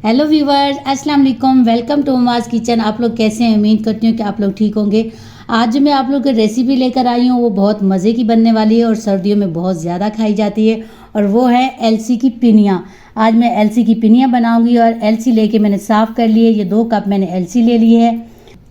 Hello viewers, अस्सलाम वालेकुम। Welcome to Uma's kitchen. आप लोग कैसे हैं? उम्मीद करती हूँ कि आप लोग ठीक होंगे। आज जो मैं आप लोग की रेसिपी लेकर आई हूँ वो बहुत मज़े की बनने वाली है और सर्दियों में बहुत ज़्यादा खाई जाती है, और वो है एलसी की पिनिया। आज मैं एलसी की पिनिया बनाऊंगी और एलसी लेके मैंने साफ़ कर ली है। ये 2 कप मैंने एलसी ले ली है।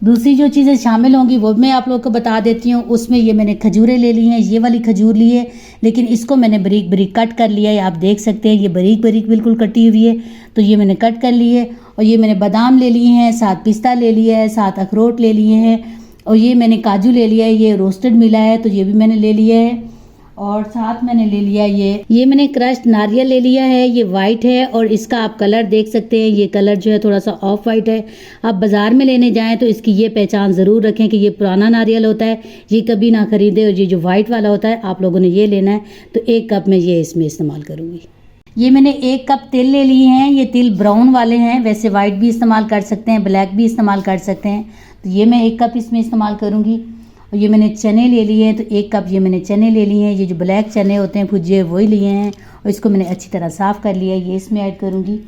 दूसरी जो चीज़ें शामिल होंगी वो मैं आप लोग को बता देती हूँ। उसमें ये मैंने खजूरें ले ली हैं, ये वाली खजूर ली है, लेकिन इसको मैंने बारीक बारीक कट कर लिया है। आप देख सकते हैं ये बारीक बारीक बिल्कुल कटी हुई है, तो ये मैंने कट कर ली है। और ये मैंने बादाम ले लिए हैं, 7 पिस्ता ले लिया है, 7 अखरोट ले लिए हैं, और ये मैंने काजू ले लिया है। ये रोस्टेड मिला है तो ये भी मैंने ले लिया है। और साथ मैंने ले लिया ये मैंने क्रश्ड नारियल ले लिया है। ये वाइट है और इसका आप कलर देख सकते हैं। ये कलर जो है थोड़ा सा ऑफ वाइट है। आप बाज़ार में लेने जाएं तो इसकी ये पहचान ज़रूर रखें कि ये पुराना नारियल होता है, ये कभी ना ख़रीदे। और ये जो वाइट वाला होता है आप लोगों ने ये लेना है। तो 1 कप में ये इसमें इस्तेमाल करूँगी। ये मैंने 1 कप तिल ले लिए हैं। ये तिल ब्राउन वाले हैं, वैसे वाइट भी इस्तेमाल कर सकते हैं, ब्लैक भी इस्तेमाल कर सकते हैं। तो ये मैं 1 कप इसमें इस्तेमाल करूँगी। और ये मैंने चने ले लिए हैं, तो 1 कप ये मैंने चने ले लिए हैं। ये जो ब्लैक चने होते हैं भुजे वही लिए हैं, और इसको मैंने अच्छी तरह साफ़ कर लिया है। ये इसमें ऐड करूँगी।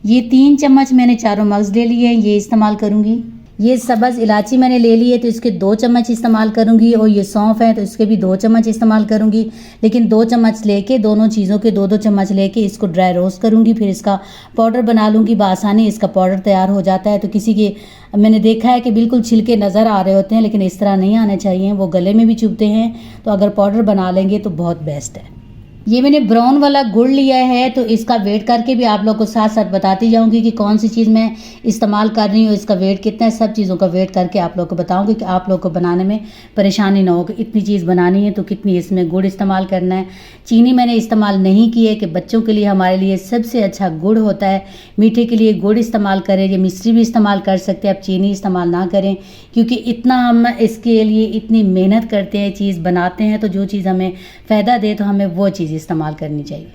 ये 3 चम्मच मैंने चारों मगज़ ले लिए हैं, ये इस्तेमाल करूँगी। ये सब्ज़ इलायची मैंने ले ली है, तो इसके 2 चम्मच इस्तेमाल करूँगी। और ये सौंफ है तो इसके भी 2 चम्मच इस्तेमाल करूँगी। लेकिन 2 चम्मच लेके दोनों चीज़ों के 2-2 चम्मच लेके इसको ड्राई रोस्ट करूँगी, फिर इसका पाउडर बना लूँगी। बआसानी इसका पाउडर तैयार हो जाता है। तो किसी के मैंने देखा है कि बिल्कुल छिलके नज़र आ रहे होते हैं, लेकिन इस तरह नहीं आने चाहिए, वो गले में भी चुभते हैं। तो अगर पाउडर बना लेंगे तो बहुत बेस्ट है। ये मैंने ब्राउन वाला गुड़ लिया है, तो इसका वेट करके भी आप लोग को साथ साथ बताती जाऊंगी कि कौन सी चीज़ मैं इस्तेमाल कर रही हूँ, इसका वेट कितना है। सब चीज़ों का वेट करके आप लोग को बताऊंगी कि आप लोग को बनाने में परेशानी ना हो कि इतनी चीज़ बनानी है तो कितनी इसमें गुड़ इस्तेमाल करना है। चीनी मैंने इस्तेमाल नहीं की है कि बच्चों के लिए हमारे लिए सबसे अच्छा गुड़ होता है। मीठे के लिए गुड़ इस्तेमाल करें, या मिश्री भी इस्तेमाल कर सकते हैं, आप चीनी इस्तेमाल ना करें, क्योंकि इतना हम इसके लिए इतनी मेहनत करते हैं, चीज़ बनाते हैं, तो जो चीज़ हमें फ़ायदा दे तो हमें वो चीज़ इस्तेमाल करनी चाहिए।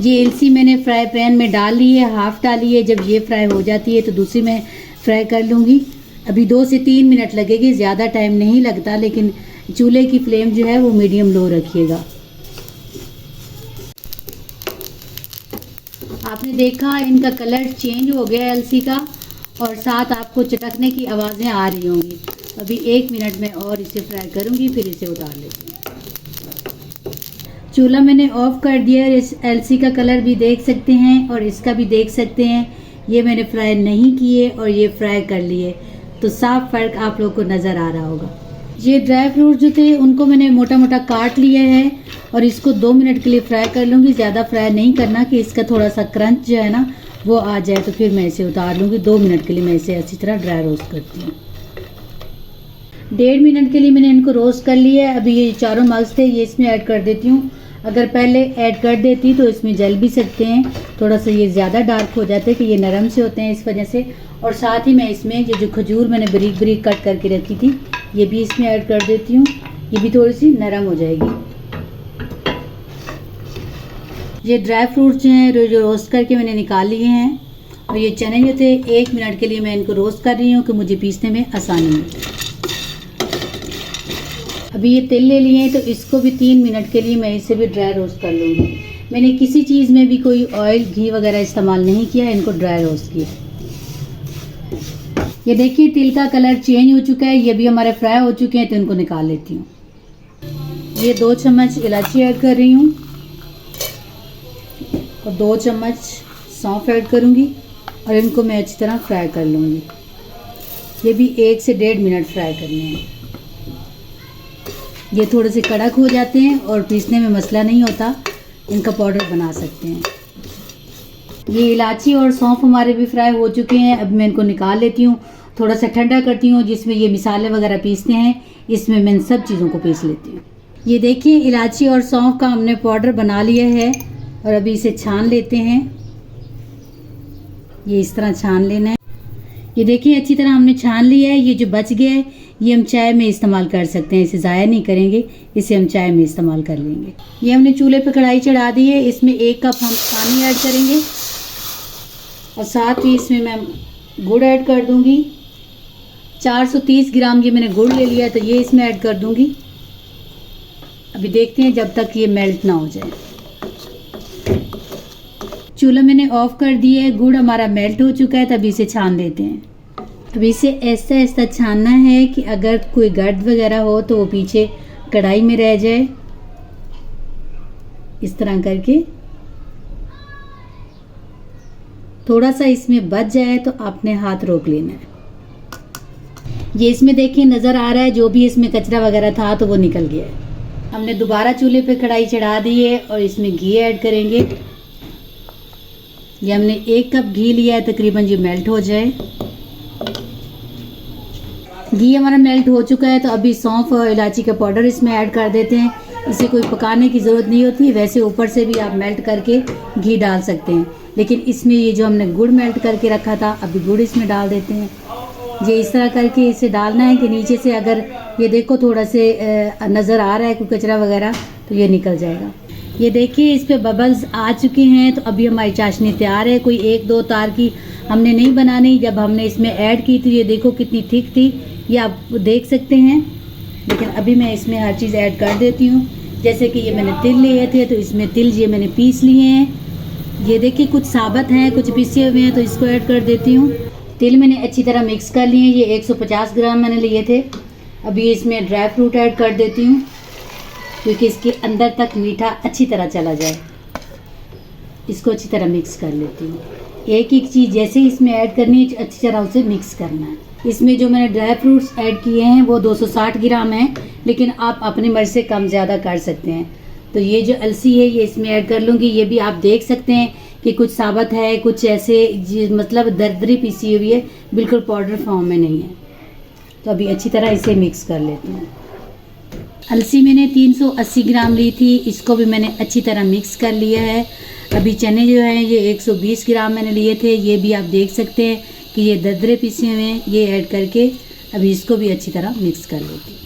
ये एलसी मैंने फ्राई पैन में डाल ली है, हाफ़ डाली है। जब ये फ्राई हो जाती है तो दूसरी मैं फ्राई कर लूँगी। अभी 2 से 3 मिनट लगेगी, ज़्यादा टाइम नहीं लगता, लेकिन चूल्हे की फ्लेम जो है वो मीडियम लो रखिएगा। आपने देखा इनका कलर चेंज हो गया एलसी का, और साथ आपको चटकने की आवाज़ें आ रही होंगी। अभी 1 मिनट में और इसे फ्राई करूँगी, फिर इसे उतार लेती हूँ। चूल्हा मैंने ऑफ कर दिया। इस एलसी का कलर भी देख सकते हैं और इसका भी देख सकते हैं। ये मैंने फ्राई नहीं किए और ये फ्राई कर लिए, तो साफ फ़र्क आप लोग को नज़र आ रहा होगा। ये ड्राई फ्रूट जो थे उनको मैंने मोटा मोटा काट लिया है, और इसको 2 मिनट के लिए फ्राई कर लूँगी। ज़्यादा फ्राई नहीं करना कि इसका थोड़ा सा क्रंच जो है ना वो आ जाए, तो फिर मैं इसे उतार लूँगी। 2 मिनट के लिए मैं इसे अच्छी तरह ड्राई रोस्ट करती हूँ। 1.5 मिनट के लिए मैंने इनको रोस्ट कर लिया है। अभी ये चारों मगज़ थे ये इसमें ऐड कर देती हूँ। अगर पहले ऐड कर देती तो इसमें जल भी सकते हैं, थोड़ा सा ये ज़्यादा डार्क हो जाते हैं कि ये नरम से होते हैं इस वजह से। और साथ ही मैं इसमें ये जो खजूर मैंने बारीक बारीक कट करके रखी थी ये भी इसमें ऐड कर देती हूँ। ये भी थोड़ी सी नरम हो जाएगी। ये ड्राई फ्रूट जो हैं जो रोस्ट करके मैंने निकाल लिए हैं, और ये चने जो थे 1 मिनट के लिए मैं इनको रोस्ट कर रही हूँ कि मुझे पीसने में आसानी हो। अभी ये तिल ले लिए हैं, तो इसको भी 3 मिनट के लिए मैं इसे भी ड्राई रोस्ट कर लूँगी। मैंने किसी चीज़ में भी कोई ऑयल घी वगैरह इस्तेमाल नहीं किया, इनको ड्राई रोस्ट किया। ये देखिए तिल का कलर चेंज हो चुका है, ये भी हमारे फ्राई हो चुके हैं, तो इनको निकाल लेती हूँ। ये 2 चम्मच इलायची ऐड कर रही हूँ, और 2 चम्मच सौंफ ऐड करूँगी, और इनको मैं अच्छी तरह फ्राई कर लूँगी। ये भी 1 से 1.5 मिनट फ्राई करने हैं। ये थोड़े से कड़क हो जाते हैं और पीसने में मसला नहीं होता, इनका पाउडर बना सकते हैं। ये इलायची और सौंफ हमारे भी फ्राई हो चुके हैं। अब मैं इनको निकाल लेती हूँ, थोड़ा सा ठंडा करती हूँ। जिसमें ये मसाले वगैरह पीसते हैं इसमें मैं इन सब चीज़ों को पीस लेती हूँ। ये देखिए इलायची और सौंफ का हमने पाउडर बना लिया है, और अभी इसे छान लेते हैं। ये इस तरह छान लेना है। ये देखिए अच्छी तरह हमने छान लिया है। ये जो बच गया है ये हम चाय में इस्तेमाल कर सकते हैं, इसे ज़ाया नहीं करेंगे, इसे हम चाय में इस्तेमाल कर लेंगे। ये हमने चूल्हे पे कढ़ाई चढ़ा दी है। इसमें 1 कप हम पानी ऐड करेंगे, और साथ ही इसमें मैं गुड़ ऐड कर दूंगी। 430 ग्राम ये मैंने गुड़ ले लिया, तो ये इसमें ऐड कर दूंगी। अभी देखते हैं जब तक ये मेल्ट ना हो जाए। चूल्हा मैंने ऑफ कर दिया है, गुड़ हमारा मेल्ट हो चुका है, तभी इसे छान लेते हैं। अब इसे ऐसा ऐसा छानना है कि अगर कोई गर्द वगैरह हो तो वो पीछे कढ़ाई में रह जाए। इस तरह करके थोड़ा सा इसमें बच जाए तो आपने हाथ रोक लेना है। ये इसमें देखिए नज़र आ रहा है जो भी इसमें कचरा वगैरह था तो वो निकल गया है। हमने दोबारा चूल्हे पे कढ़ाई चढ़ा दी है और इसमें घी ऐड करेंगे। ये हमने 1 कप घी लिया है, तकरीबन ये मेल्ट हो जाए। घी हमारा मेल्ट हो चुका है तो अभी सौंफ और इलायची का पाउडर इसमें ऐड कर देते हैं। इसे कोई पकाने की ज़रूरत नहीं होती, वैसे ऊपर से भी आप मेल्ट करके घी डाल सकते हैं, लेकिन इसमें ये जो हमने गुड़ मेल्ट करके रखा था अभी गुड़ इसमें डाल देते हैं। ये इस तरह करके इसे डालना है कि नीचे से अगर ये देखो थोड़ा से नज़र आ रहा है कोई कचरा वगैरह तो ये निकल जाएगा। ये देखिए इस पे बबल्स आ चुके हैं तो अभी हमारी चाशनी तैयार है। कोई 1-2 तार की हमने नहीं बनानी। जब हमने इसमें ऐड की थी ये देखो कितनी थिक थी, ये आप देख सकते हैं। लेकिन अभी मैं इसमें हर चीज़ ऐड कर देती हूँ। जैसे कि ये मैंने तिल लिए थे तो इसमें तिल ये मैंने पीस लिए हैं। ये देखिए कुछ साबुत हैं कुछ पीसे हुए हैं तो इसको ऐड कर देती हूँ। तिल मैंने अच्छी तरह मिक्स कर लिए हैं, ये 150 ग्राम मैंने लिए थे। अभी इसमें ड्राई फ्रूट ऐड कर देती हूँ क्योंकि इसके अंदर तक मीठा अच्छी तरह चला जाए। इसको अच्छी तरह मिक्स कर लेती हूँ। एक एक चीज़ जैसे इसमें ऐड करनी है अच्छी तरह उसे मिक्स करना है। इसमें जो मैंने ड्राई फ्रूट्स ऐड किए हैं वो 260 ग्राम हैं, लेकिन आप अपनी मर्ज़ी से कम ज़्यादा कर सकते हैं। तो ये जो अलसी है ये इसमें ऐड कर लूँगी। ये भी आप देख सकते हैं कि कुछ साबुत है कुछ ऐसे मतलब दरदरी पीसी हुई है, बिल्कुल पाउडर फॉर्म में नहीं है। तो अभी अच्छी तरह इसे मिक्स कर लेती हूँ। अलसी मैंने 380 ग्राम ली थी, इसको भी मैंने अच्छी तरह मिक्स कर लिया है। अभी चने जो हैं ये 120 ग्राम मैंने लिए थे, ये भी आप देख सकते हैं कि ये दरदरे पीसे हुए हैं। ये ऐड करके अभी इसको भी अच्छी तरह मिक्स कर लेती हूँ।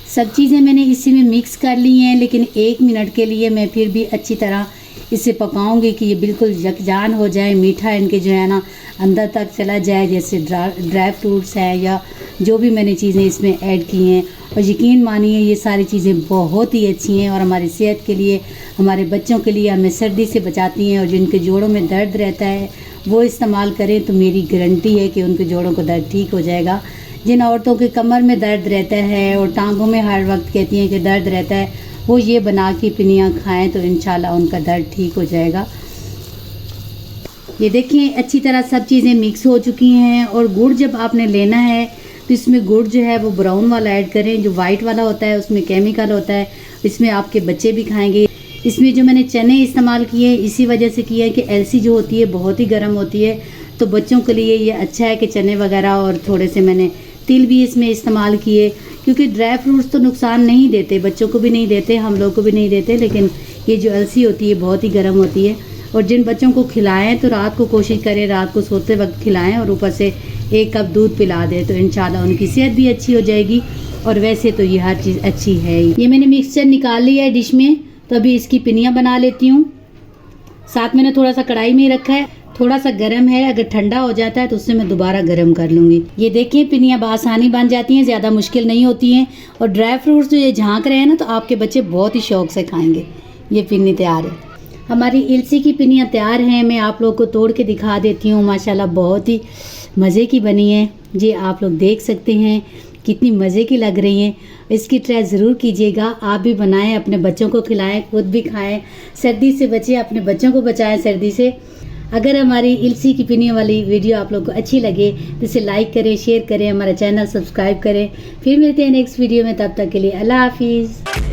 सब चीज़ें मैंने इसी में मिक्स कर ली हैं, लेकिन 1 मिनट के लिए मैं फिर भी अच्छी तरह इसे पकाऊंगी कि ये बिल्कुल यकजान हो जाए। मीठा इनके जो है ना अंदर तक चला जाए, जैसे ड्राई फ्रूट्स हैं या जो भी मैंने चीज़ें इसमें ऐड की हैं। और यकीन मानिए ये सारी चीज़ें बहुत ही अच्छी हैं और हमारी सेहत के लिए, हमारे बच्चों के लिए हमें सर्दी से बचाती हैं। और जिनके जोड़ों में दर्द रहता है वो इस्तेमाल करें तो मेरी गारंटी है कि उनके जोड़ों को दर्द ठीक हो जाएगा। जिन औरतों के कमर में दर्द रहता है और टांगों में हर वक्त कहती हैं कि दर्द रहता है, वो ये बना के पिनियाँ खाएँ तो इंशाल्लाह उनका दर्द ठीक हो जाएगा। ये देखिए अच्छी तरह सब चीज़ें मिक्स हो चुकी हैं। और गुड़ जब आपने लेना है तो इसमें गुड़ जो है वो ब्राउन वाला ऐड करें, जो वाइट वाला होता है उसमें केमिकल होता है, इसमें आपके बच्चे भी खाएंगे। इसमें जो मैंने चने इस्तेमाल किए इसी वजह से किया है कि अलसी जो होती है बहुत ही गर्म होती है, तो बच्चों के लिए ये अच्छा है कि चने वगैरह और थोड़े से मैंने तिल भी इसमें इस्तेमाल किए, क्योंकि ड्राई फ्रूट्स तो नुकसान नहीं देते, बच्चों को भी नहीं देते, हम लोग को भी नहीं देते, लेकिन ये जो अलसी होती है बहुत ही गर्म होती है। और जिन बच्चों को खिलाएं तो रात को कोशिश करें रात को सोते वक्त खिलाएं और ऊपर से 1 कप दूध पिला दें तो इंशाल्लाह उनकी सेहत भी अच्छी हो जाएगी। और वैसे तो ये हर चीज़ अच्छी है। ये मैंने मिक्सचर निकाल लिया है डिश में, तो अभी इसकी पिनियाँ बना लेती हूँ। साथ मैंने थोड़ा सा कढ़ाई में रखा है, थोड़ा सा गर्म है, अगर ठंडा हो जाता है तो उससे मैं दोबारा गर्म कर लूँगी। ये देखिए पिनियाँ बआसानी बन जाती हैं, ज़्यादा मुश्किल नहीं होती हैं। और ड्राई फ्रूट्स जो ये झांक रहे हैं ना तो आपके बच्चे बहुत ही शौक से खाएँगे। ये पिन्नी तैयार है, हमारी इलसी की पिनियाँ तैयार हैं। मैं आप लोग को तोड़ के दिखा देती हूँ। माशाल्लाह बहुत ही मज़े की बनी है। ये आप लोग देख सकते हैं कितनी मज़े की लग रही हैं। इसकी ट्राई ज़रूर कीजिएगा, आप भी बनाएं, अपने बच्चों को खिलाएं, खुद भी खाएं। सर्दी से बचें, अपने बच्चों को बचाएं सर्दी से। अगर हमारी इलसी की पिनियों वाली वीडियो आप लोग को अच्छी लगे तो इसे लाइक करें, शेयर करें, हमारा चैनल सब्सक्राइब करें। फिर मिलते हैं नेक्स्ट वीडियो में, तब तक के लिए अल्लाह हाफिज़।